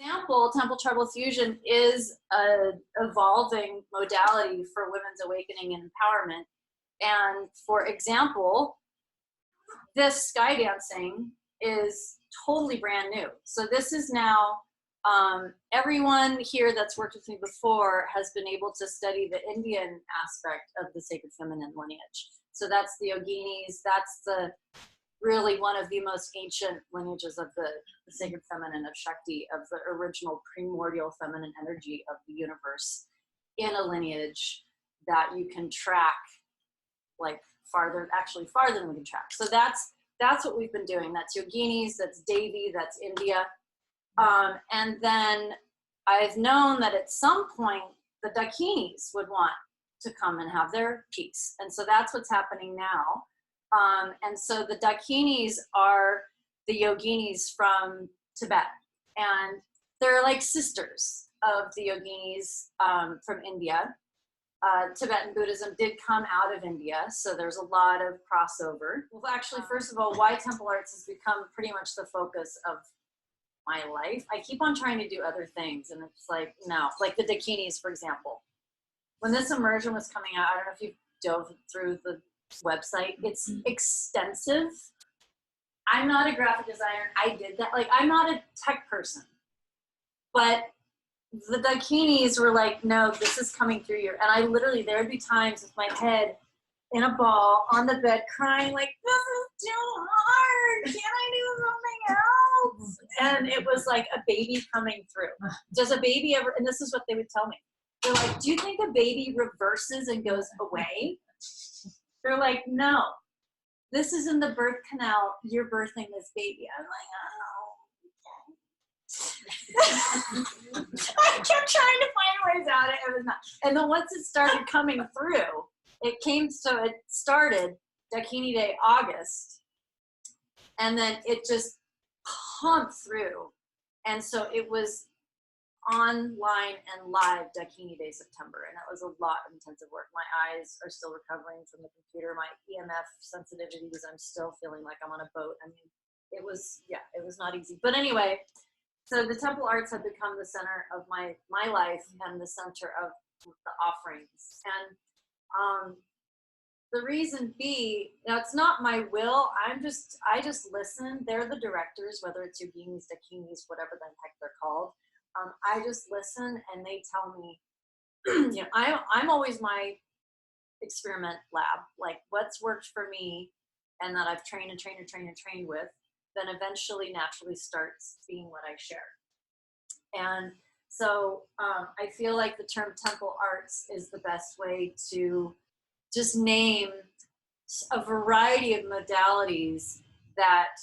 example, temple treble fusion is a evolving modality for women's awakening and empowerment. And for example, this sky dancing is totally brand new. So this is now, everyone here that's worked with me before has been able to study the Indian aspect of the sacred feminine lineage. So that's the yoginis, that's really one of the most ancient lineages of the sacred feminine of Shakti, of the original primordial feminine energy of the universe, in a lineage that you can track like farther than we can track. So that's what we've been doing. That's yoginis, that's Devi, that's India. And then I've known that at some point the Dakinis would want to come and have their piece. And so that's what's happening now. And so the Dakinis are the yoginis from Tibet. And they're like sisters of the yoginis from India. Tibetan Buddhism did come out of India, so there's a lot of crossover. Well, actually, first of all, why temple arts has become pretty much the focus of my life. I keep on trying to do other things, and it's like, no. Like the Dakinis, for example. When this immersion was coming out, I don't know if you dove through the website. It's extensive. I'm not a graphic designer. I did that. Like, I'm not a tech person. But the Dakinis were like, no, this is coming through you. And I literally, there would be times with my head in a ball on the bed crying like, this is too hard. Can't I do something else? And it was like a baby coming through. Does a baby ever, and this is what they would tell me. They're like, do you think a baby reverses and goes away? They're like, no, this is in the birth canal. You're birthing this baby. I'm like, oh, okay. I kept trying to find ways out. It was not. And then once it started coming through, it started Dakini Day, August. And then it just pumped through. And so it was online and live Dakini Day, September. And that was a lot of intensive work. My eyes are still recovering from the computer. My EMF sensitivities, I'm still feeling like I'm on a boat. I mean, it was not easy. But anyway, so the temple arts have become the center of my life and the center of the offerings. And the reason be, now it's not my will, I just listen. They're the directors, whether it's yoginis, dakinis, whatever the heck they're called. I just listen and they tell me, you know, I'm always my experiment lab, like what's worked for me and that I've trained with, then eventually naturally starts being what I share. And so I feel like the term temple arts is the best way to just name a variety of modalities that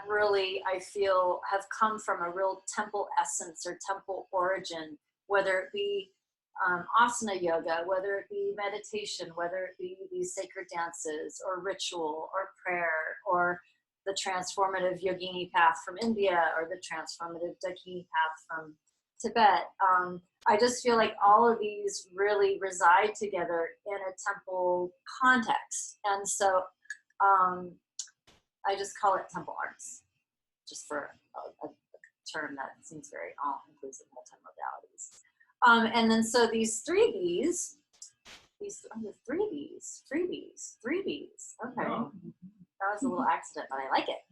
really I feel have come from a real temple essence or temple origin, whether it be asana yoga, whether it be meditation, whether it be these sacred dances or ritual or prayer or the transformative yogini path from India or the transformative Dakini path from Tibet. I just feel like all of these really reside together in a temple context. And so I just call it temple arts, just for a term that seems very all-inclusive, multi-modalities. And then so these freebies, okay. Wow. That was a little accident, but I like it.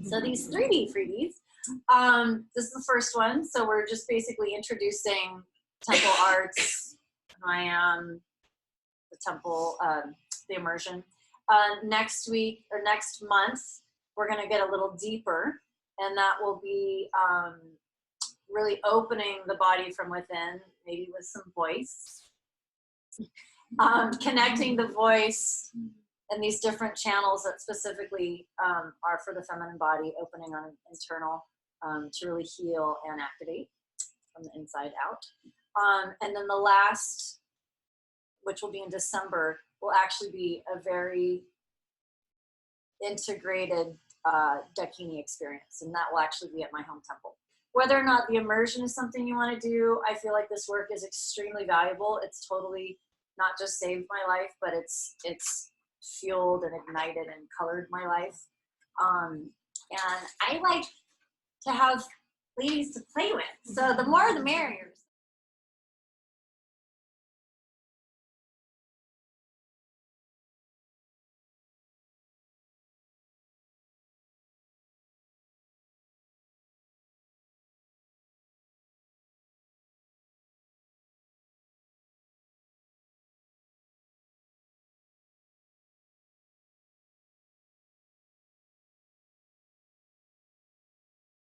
So these 3D freebies, this is the first one. So we're just basically introducing temple arts, the temple, the immersion. Next week or next month, we're going to get a little deeper, and that will be really opening the body from within, maybe with some voice, connecting the voice and these different channels that specifically are for the feminine body, opening on an internal to really heal and activate from the inside out. And then the last, which will be in December, will actually be a very integrated Dakini experience, and that will actually be at my home temple. Whether or not the immersion is something you want to do, I feel like this work is extremely valuable. It's totally not just saved my life, but it's fueled and ignited and colored my life. And I like to have ladies to play with. So the more the merrier.